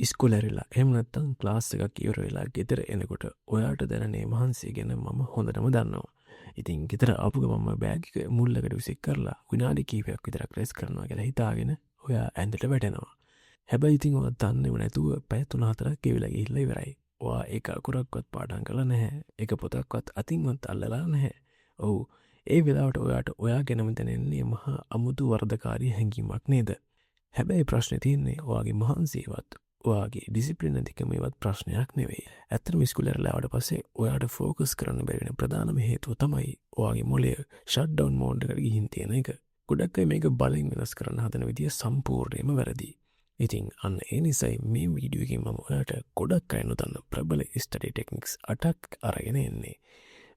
ඉස්කෝලේ එහෙම නැත්නම් ක්ලාස් එකක් ඉවර වෙලා ගෙදර එනකොට ඔයාට දැනෙන මහන්සිය ගැන මම හොඳටම දන්නවා. ඉතින් ගෙදර ආපු ගමන් බෑග් එක මුල්ලකට විසික් කරලා විනාඩි කිහිපයක් විතරක් රෙස්ට් කරනවා කියලා හිතාගෙන ඔයා ඇඳට වැටෙනවා. හැබැයි ඉතින් ඔයා දන්නේම නැතුව පැය 3-4ක් ගෙවිලා ගිහිල්ලා ඉවරයි. ඔයා එක අකුරක්වත් පාඩම් කරලා නැහැ. එක පොතක්වත් අතින්වත් අල්ලලා නැහැ. ඔව් ඒ වෙලාවට ඔයාට ඔයා ගැනම දැනෙන්නේ මහා අමුතු වරදකාරී හැඟීමක් නේද? හැබැයි ප්‍රශ්නේ තියෙන්නේ ඔයාගේ මහන්සියවත් ඔයාගේ ඩිසිප්ලින් නැතිකමේවත් ප්‍රශ්නයක් නෙවෙයි. ඇත්තටම ඉස්කෝලේ ඉවරලා පස්සේ ඔයාට ફોකස් කරන්න බැරි වෙන ප්‍රධානම හේතුව තමයි ඔයාගේ මොළය ෂට් ඩවුන් මෝඩ් එකට ගිහින් තියෙන එක. ගොඩක් අය මේක බලෙන් වෙනස් කරන්න හදන විදිය සම්පූර්ණයෙන්ම වැරදි. ඉතින් අන්න ඒ නිසයි මේ වීඩියෝ එකෙන් මම ඔයාට ගොඩක් අය නොදන්න ප්‍රබල ස්ටඩි ටෙක්නික්ස් 8ක් අරගෙන එන්නේ.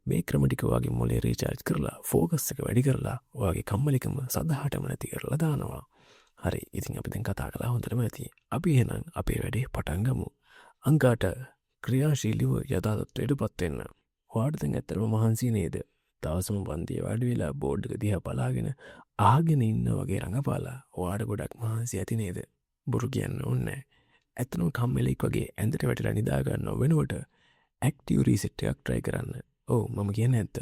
මේ ක්‍රම ටික ඔයාගේ මොළය රීචාර්ජ් කරලා ෆෝකස් එක වැඩි කරලා ඔයාගේ කම්මැලිකම සදාටම නැති කරලා දානවා. හරි ඉතින් අපි දැන් කතා කළා හොඳටම ඇති. අපි එහෙනම් අපේ වැඩේ පටන් ගමු. අංගාට ක්‍රියාශීලීව යථාර්ථයට පත් වෙන්න. ඔයාට දැන් ඇත්තටම මහන්සි නේද? දවසම පන්තියේ වැඩි වෙලා බෝඩ් එක දිහා බලාගෙන අහගෙන ඉන්න වගේ රඟපාලා ඔයාට ගොඩක් මහන්සි ඇති නේද? බොරු කියන්න ඕනේ නැහැ. ඇත්තටම කම්මැලික් වගේ ඇඳට වැටිලා නිදා ගන්නව වෙනුවට ඇක්ටිව් රීසෙට් එකක් try කරන්න. ඔව් මම කියන්නේ ඇත්ත.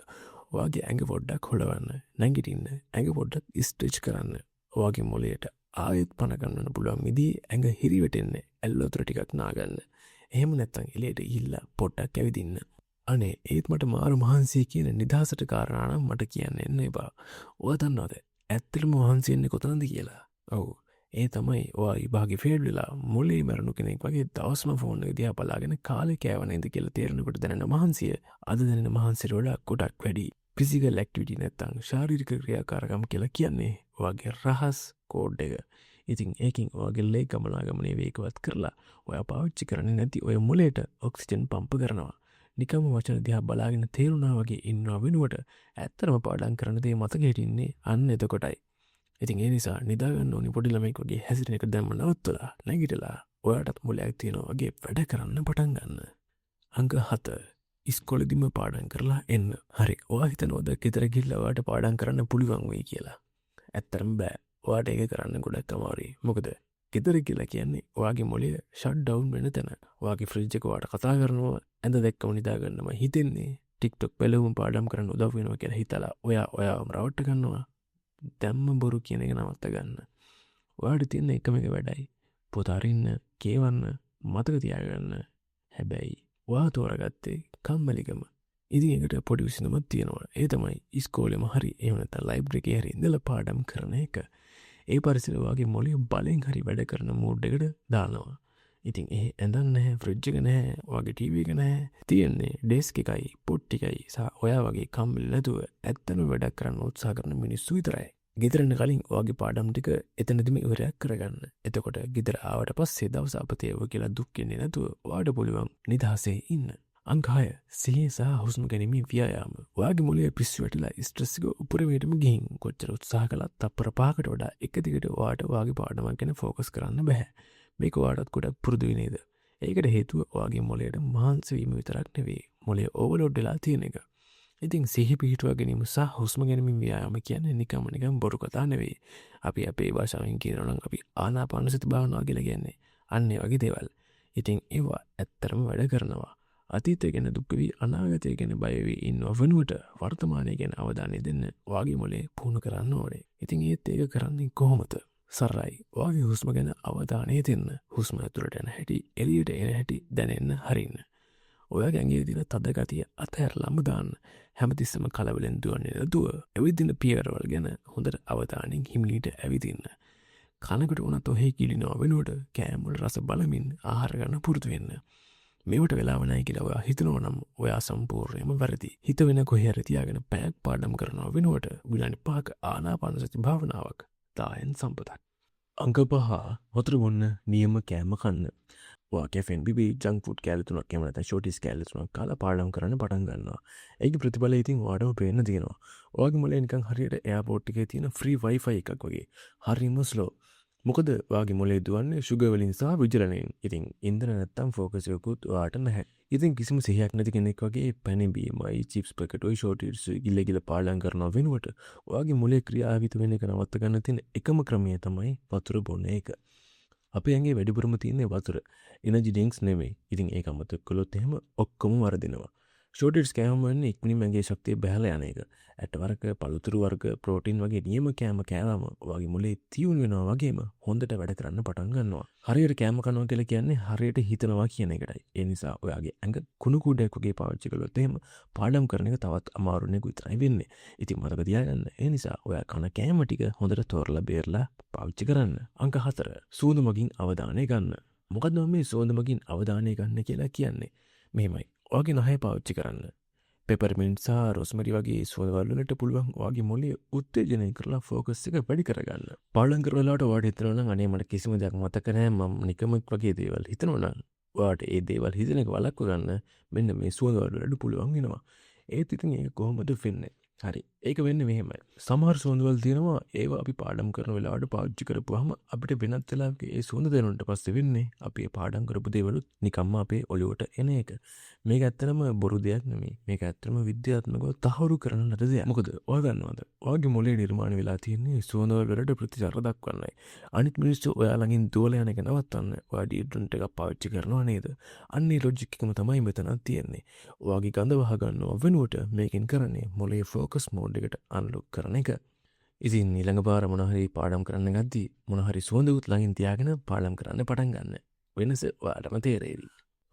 ඔයාගේ ඇඟ පොඩ්ඩක් හොලවන්න. නැගිටින්න. ඇඟ පොඩ්ඩක් ස්ට්‍රෙච් කරන්න. ඔයාගේ මොළයට ආයෙත් පණ ගන්නන්න පුළුවන් විදිහේ ඇඟ හිරිවැටෙන්න ඇල්ලතර ටිකක් නාගන්න. එහෙම නැත්නම් එළියට ගිහිල්ලා පොඩ්ඩක් ඇවිදින්න. අනේ ඒත් මට මාරු මහන්සිය කියන නිදහසට කාරණා නම් මට කියන්න එන්න එපා. ඔයා දන්නවද ඇත්තටම මහන්සි වෙන්නේ කොතනද කියලා? ඔව් ඒ තමයි ඔයා විභාගේ ෆේල් වෙලා මොළේ මරණු කෙනෙක් වගේ දවස්ම ෆෝන් එක දිහා බලාගෙන කාලේ කෑව නේද කියලා තේරෙනකොට දැනෙන මහන්සිය අද දැනෙන මහන්සියට වඩා ගොඩක් වැඩි. ෆිසිකල් ඇක්ටිවිටි නැත්නම් ශාරීරික ක්‍රියාකාරකම් කියලා කියන්නේ ඔයාගේ රහස් කෝඩ් එක. ඉතින් ඒකින් ඔයාගේ ලේ ගමනාගමනය වේගවත් කරලා ඔයා පාවිච්චි කරන්නේ නැති ඔය මොළයට ඔක්සිජන් පම්ප් කරනවා. නිකම්ම වචන දිහා බලාගෙන තේරුණා වගේ ඉන්නව වෙනුවට ඇත්තටම පාඩම් කරන දේ මතක හිටින්නේ අන්න එතකොටයි. ඉතින් ඒ නිසා නිදාගන්න ඕනි පොඩි ළමෙක් වගේ හැසිරෙන එක දැම්ම නවත්තලා නැගිටලා ඔයාටත් මොලයක් තියෙනවා වගේ වැඩ කරන්න පටන් ගන්න. අංක 7 ඉස්කෝලේදීම පාඩම් කරලා එන්න. හරි. ඔයා හිතනවද ගෙදර ගිහිල්ලා ඔයාට පාඩම් කරන්න පුළුවන් වෙයි කියලා? ඇත්තටම බෑ. ඔයාට ඒක කරන්න ගොඩක් අමාරුයි. මොකද ගෙදර කියලා කියන්නේ ඔයාගේ මොළය ෂට් ඩවුන් වෙන තැන. ඔයාගේ ෆ්‍රිජ් එක ඔයාට කතා කරනවා, ඇඳ දැක්කම නිදා ගන්නම හිතෙන්නේ. TikTok බැලුවම පාඩම් කරන්න උදව් වෙනවා කියලා හිතලා ඔයාවම රවට්ට ගන්නවා. දැම්ම බොරු කියන එක නවත්ත ගන්න. ඔයාට තියෙන එකම එක වැඩයි. පොත අරින්න, කියවන්න, මතක තියාගන්න. හැබැයි ඔයා තෝරගත්තේ කම්මැලිකම. ඉතින් ඒකට පොඩි විසඳුමක් තියෙනවා. ඒ තමයි ඉස්කෝලේම හරි එහෙම නැත්නම් ලයිබ්‍රරි එකේ හරි ඉඳලා පාඩම් කරන එක. ඒ පරිසරය වගේ මොළය බලෙන් හරි වැඩ කරන මූඩ් එකට දානවා. ඉතින් ඒ ඇඳන් නැහැ, ෆ්‍රිජ් එක නැහැ, ඔයාගේ ටීවී එක නැහැ. තියෙන්නේ ඩෙස්ක් එකයි, පොට් ටිකයි සහ ඔයා වගේ කම්මැලි නැතුව ඇත්තම වැඩක් කරන්න උත්සාහ කරන මිනිස්සු විතරයි. ගෙදර එන්න කලින් ඔයාගේ පාඩම් ටික එතනදිම ඉවරයක් කරගන්න. එතකොට ගෙදර ආවට පස්සේ දවස අපතේව කියලා දුක් වෙන්නේ නැතුව ඔයාට පුළුවන් නිදහසේ ඉන්න. අංක 6 සිහිය සහ හුස්ම ගැනීමේ ව්‍යායාම. ඔයාගේ මොළයේ පිස්සු වැටිලා ස්ට්‍රෙස් එක උඩරමටම ගිහින් කොච්චර උත්සාහ කළත් තප්පර 5කට වඩා එක දිගට ඔයාට ඔයාගේ පාඩමක් ගැන ફોකස් කරන්න බෑ. මේක ඔයාටත් ගොඩක් පුරුදුයි නේද? ඒකට හේතුව ඔයාගේ මොළයට මහන්සි වීම විතරක් නෙවෙයි, මොළය ඕවර්ලෝඩ් වෙලා තියෙන එක. ඉතින් සිහිය පිහිටුවා ගැනීම සහ හුස්ම ගැනීම ව්‍යායාම කියන්නේ නිකම් බොරු කතා නෙවෙයි. අපි අපේ භාෂාවෙන් කියනවා නම් අපි ආනාපානසති භාවනාව කියලා කියන්නේ. අන්න ඒ වගේ දේවල්. ඉතින් ඒවා ඇත්තරම වැඩ කරනවා. අතීතය ගැන දුක් වී අනාගතය ගැන බය වී ඉන්නව වෙනුවට වර්තමානය ගැන අවධානය දෙන්න ඔයාගේ මොළේ පුහුණු කරන්න ඕනේ. ඉතින් ඒත් ඒක කරන්නේ කොහොමද? සරලයි. ඔයාගේ හුස්ම ගැන අවධානය දෙන්න. හුස්ම ඇතුළට යන හැටි, එළියට එන හැටි දැනෙන්න හරින්න. ඔයාගේ ඇඟේ තියෙන තද ගතිය අතහැරලාම දාන්න. හැමතිස්සෙම කලබලෙන් දුවන්නේ නැතුව ඇවිදින පියවරවල් ගැන හොඳට අවධානයෙන් හිමිලීට ඇවිදින්න. කනකට උනත් ඔහේ කිලිනව වෙනුවට කෑම වල රස බලමින් ආහාර ගන්න පුරුදු වෙන්න. මේවට වෙලාව නැහැ කියලා ඔයා හිතනවා නම් ඔයා සම්පූර්ණයෙන්ම වැරදි. හිත වෙන කොහේ හරි තියාගෙන පැයක් පාඩම් කරනව වෙනුවට විනාඩි 5ක ආනාපානසති භාවනාවක් දායන් සම්පතක්. අංක 5 වතුර බොන්න, නියම කෑම කන්න. ඔයා කැෆෙන් බිබී ජංක් ෆුඩ් කෑලි 3ක් එහෙම නැත්නම් ෂෝටිස් කෑලි 3ක් කාලා පාඩම් කරන්න පටන් ගන්නවා. ඒකේ ප්‍රතිඵලය ඉතින් ඔයාටම පේන්න තියෙනවා. ඔයාගේ මොලේ නිකන් හරියට එයාපෝට් එකේ තියෙන ෆ්‍රී වයිෆයි එකක් වගේ. හරිම ස්ලෝ. මොකද ඔයාගේ මොලේ දුවන්නේ සුගර් වලින් සහ විජලණයෙන්. ඉතින් ඉන්ධන නැත්තම් ફોකස් එකකුත් ඔයාට නැහැ. ඉතින් කිසිම සිහියක් නැති කෙනෙක් වගේ පැණි බීමයි, චිප්ස් පැකට්යි, ෂෝටිස් ගිල්ල පාඩම් කරනව වෙනුවට ඔයාගේ මොලේ ක්‍රියාවිත වෙන එක නවත්ත ගන්න තියෙන එකම ක්‍රමය තමයි වතුර බොන එක. අපේ ඇඟේ වැඩිපුරම තියෙන්නේ වතුර. එනර්ජි ඩ්‍රින්ක්ස් නෙමෙයි. ඉතින් ඒක අමතක කළොත් එහෙම ඔක්කොම වරදිනවා. ෂෝටඩ්ස් කෑම වන්නේ ඉක්මනින් මගේ ශක්තිය බැහැලා යන එක. ඇට වර්ග, පළතුරු වර්ග, ප්‍රෝටීන් වගේ නියම කෑම කෑවම ඔයාගේ මොලේ තියුණු වෙනවා වගේම හොඳට වැඩ කරන්න පටන් ගන්නවා. හරියට කෑම කනවා කියලා කියන්නේ හරියට හිතනවා කියන එකටයි. ඒ නිසා ඔයාගේ ඇඟ කුණු කුඩයක් වගේ පාවිච්චි කළොත් එහෙම පාඩම් කරන එක තවත් අමාරුණෙක විතරයි වෙන්නේ. ඉතින් මතක තියාගන්න. ඒ නිසා ඔයා කන කෑම ටික හොඳට තෝරලා බේරලා පාවිච්චි කරන්න. අංක 4. සූඳ මගින් අවධානය ගන්න. මොකද මේ සූඳ මගින් අවධානය ගන්න කියලා කියන්නේ? මෙහෙමයි. ඔයාගේ නහය පාවිච්චි කරන්න. පෙපර්මින්ට් සහ රොස්මරි වගේ සුවඳවල් වලට පුළුවන් ඔයාගේ මොළය උත්තේජනය කරලා ෆෝකස් එක වැඩි කරගන්න. පාඩම් කරන වෙලාවට ඔයාට හිතෙනවා නම් අනේ මට කිසිම දෙයක් මතක නැහැ මම නිකමක් වගේ දේවල් හිතනවා නම් ඔයාට ඒ දේවල් හිතන එක වළක්ව ගන්න මෙන්න මේ සුවඳවල් වලට පුළුවන් වෙනවා. ඒත් ඉතින් ඒක කොහොමද වෙන්නේ? හරි. ඒක වෙන්නේ මෙහෙමයි. සමහර සුවඳවල් තියෙනවා ඒවා අපි පාඩම් කරන වෙලාවට පාවිච්චි කරපුවාම අපිට වෙනත් වෙලාවක ඒ සුවඳ දැනුනට පස්සේ වෙන්නේ අපි පාඩම් කරපු දේවලුත් නිකම්ම අපේ ඔළුවට එන එක. මේක ඇත්තටම බොරු දෙයක් නෙමෙයි. මේක ඇත්තටම විද්‍යාත්මකව තහවුරු කරන ලද දෙයක්. මොකද ඔයා දන්නවද? ඔයාගේ මොළේ නිර්මාණය වෙලා තියෙන්නේ සුවඳවල වලට ප්‍රතිචාර දක්වන්නයි. අනිත් මිනිස්සු ඔයා ළඟින් දුවලා යන එක නවත්තන්න ඔයා ඩීඩ්‍රන්ට් එකක් පාවිච්චි කරනවා නේද? අන්නේ ලොජික් එකම තමයි මෙතනත් තියෙන්නේ. ඔයාගේ ගඳ වහ ගන්නව වෙනුවට මේකෙන් කරන්නේ මොළේ ෆෝකස් මෝඩ් එකට අන්ලොක් කරන එක. ඉතින් ඊළඟ පාර මොන හරි පාඩම් කරන්න ගද්දී මොන හරි සුවඳකුත් ළඟින් තියාගෙන පාඩම් කරන්න පටන් ගන්න. වෙනස ඔයාටම තේරෙයි.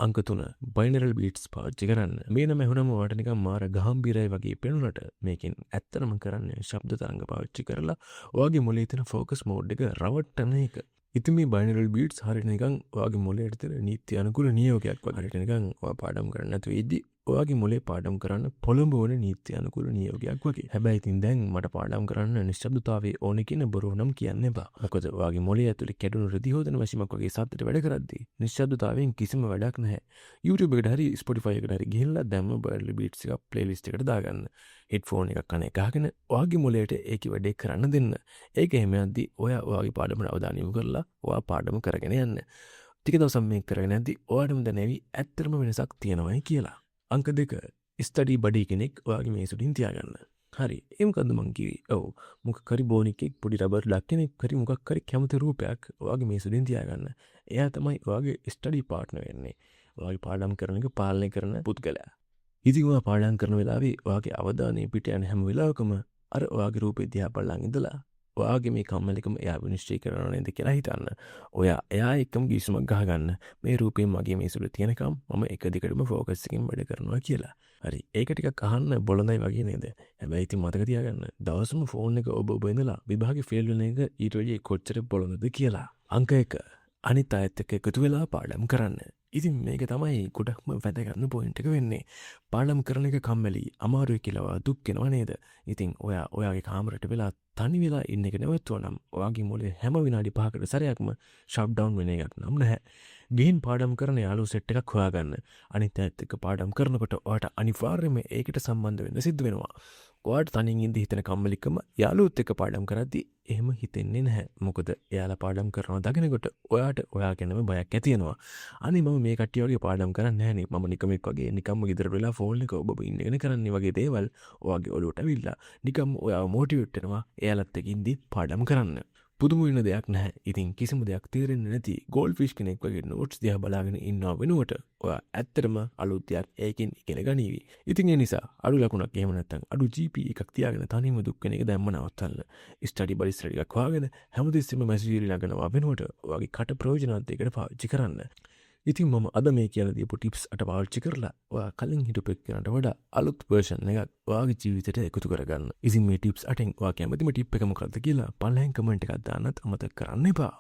අංක 3 බයිනරල් බීට්ස් පාවිච්චි කරන්න. මේ නම ඇහුනම ඔයාට නිකන් මාර ගහම්බීරයි වගේ පේනුනට මේකෙන් ඇත්තටම කරන්නේ ශබ්ද තරංග පාවිච්චි කරලා ඔයාගේ මොළේ තියෙන ෆෝකස් මෝඩ් එක රවට්ටන එක. ඉතින් මේ බයිනරල් බීට්ස් හරියට නිකන් ඔයාගේ මොළයට තියෙන නීති අනුකූල නියෝගයක් වගේ. හරියට නිකන් ඔයා පාඩම් කරන්න නැතුව ඉද්දි ඔයාගේ මොලේ පාඩම් කරන්න පොළඹවන නීති අනුකූල නියෝගයක් වගේ. හැබැයි ඉතින් දැන් මට පාඩම් කරන්න නිශ්ශබ්දතාවයේ ඕනේ කියන බොරු නම් කියන්න එපා. මොකද ඔයාගේ මොලේ ඇතුලේ කැඩුණු රෙදි හොදන මැෂිමක් වගේ සද්දට වැඩ කරද්දී නිශ්ශබ්දතාවයෙන් කිසිම වැඩක් නැහැ. YouTube එකට හරි Spotify එකට හරි ගිහිල්ලා දැම්ම බර්ලි බීට්ස් එකක් ප්ලේලිස්ට් එකට දාගන්න. හෙඩ්ෆෝන් එකක් කන ගහගෙන ඔයාගේ මොලේට ඒකේ වැඩේ කරන්න දෙන්න. ඒක එහෙම යද්දී ඔයාගේ පාඩමට අවධානය යොමු කරලා ඔයා පාඩම කරගෙන යන්න. ටික දවසක් මේක කරගෙන යද්දී ඔයාටම දැනෙවි ඇත්තටම වෙනසක් තියෙනවයි කියලා. අංක 2 ස්ටඩි බඩි කෙනෙක් ඔයාගේ මේසුලින් තියාගන්න. හරි. ඒ මොකද්ද මං කිව්වේ? ඔව්. මොකක් හරි බෝනික්ෙක් පොඩි රබර් ඩක් කෙනෙක් හරි මොකක් හරි කැමති රූපයක් ඔයාගේ මේසුලින් තියාගන්න. එයා තමයි ඔයාගේ ස්ටඩි පාර්ට්නර් වෙන්නේ. ඔයාගේ පාඩම් කරන එක පාලනය කරන පුද්ගලයා. ඉතින් ඔයා පාඩම් කරන වෙලාවේ ඔයාගේ අවධානය පිට යන හැම වෙලාවකම අර ඔයාගේ රූපේ දිහා බලන් ඉඳලා ඔයාගේ මේ කම්මැලිකම එයා විනිශ්චය කරනවා නේද කියලා හිතන්න. ඔයා එයා එක්කම ගිවිසුමක් ගහගන්න. මේ රූපේ මගේ මේසුල තියෙනකම් මම එක දිගටම ફોකස් එකකින් වැඩ කරනවා කියලා. හරි. ඒක ටිකක් අහන්න බොළඳයි වගේ නේද? හැබැයි ඉතින් මතක තියාගන්න. දවසම ෆෝන් එක ඔබ ඉඳලා විභාගේ ෆේල් වෙන එක ඊට වැඩිය කොච්චර බොළඳද කියලා. අංක 1 අනිත් අයත් එක්ක එකතු වෙලා පාඩම් කරන්න. ඉතින් මේක තමයි ගොඩක්ම වැදගත් පොයින්ට් එක වෙන්නේ. පාඩම් කරන එක කම්මැලි අමාරුයි කියලා දුක් වෙනව නේද? ඉතින් ඔයාගේ කාමරයට වෙලා තනි වෙලා ඉන්න එක නැවතුවා නම් ඔයාගේ මොලේ හැම විනාඩි 5කට සැරයක්ම ෂට් ඩවුන් වෙන එකක් නම් නැහැ. ගිහින් පාඩම් කරන යාළුවෝ සෙට් එකක් හොයාගන්න. අනිත් අයත් එක්ක පාඩම් කරනකොට ඔයාට අනිවාර්යයෙන්ම ඒකට සම්බන්ධ වෙන්න සිද්ධ වෙනවා. ඔයාට තනියෙන් ඉඳ හිතන කම්මැලිකම යාළුවොත් එක්ක පාඩම් කරද්දී එහෙම හිතෙන්නේ නැහැ. මොකද එයාලා පාඩම් කරනවා දකිනකොට ඔයාට ඔයා ගැනම බයක් ඇති වෙනවා. අනේ මම මේ කට්ටිය වගේ පාඩම් කරන්නේ නැහැ නේ. මම නිකමෙක් වගේ නිකම්ම ගෙදර වෙලා ෆෝන් එක ඔබ ඉන්නගෙන කරන්නේ වගේ දේවල් ඔයාගේ ඔළුවට ඇවිල්ලා නිකම්ම ඔයාව මොටිවේට් වෙනවා. එයාලත් එක්ක ඉඳි පාඩම් කරන්න. පුදුම වෙන දෙයක් නැහැ. ඉතින් කිසිම දෙයක් තේරෙන්නේ නැති ගෝල්ඩ් ෆිෂ් කෙනෙක් වගේ නෝට්ස් දිහා බලාගෙන ඉන්නව වෙනුවට ඔයා ඇත්තටම අලුත් දෙයක් ඒකෙන් ඉගෙන ගනීවි. ඉතින් ඒ නිසා අඩු ලකුණක් එහෙම නැත්නම් අඩු GP එකක් තියාගෙන තනියම දුක් වෙන එක දැම්ම නවත්තන්න. ස්ටඩි බඩි ස්ටඩි එකක් හොයාගෙන හැමදෙස්සෙම මැසේජ් ළඟනවා වෙනුවට ඔයාගේ කට ප්‍රයෝජනවත් එකට පාවිච්චි කරන්න. ඉතින් මම අද මේ කියලා දීපු ටිප්ස් 8 පාවිච්චි කරලා ඔයා කලින් හිටපු එක්කනට වඩා අලුත් version එකක් ඔයාගේ ජීවිතයට එකතු කරගන්න. ඉතින් මේ ටිප්ස් 8න් ඔයා කැමතිම ටිප් එක මොකක්ද කියලා පළවෙනි කමෙන්ට් එකක් දාන්නත් අමතක කරන්න එපා.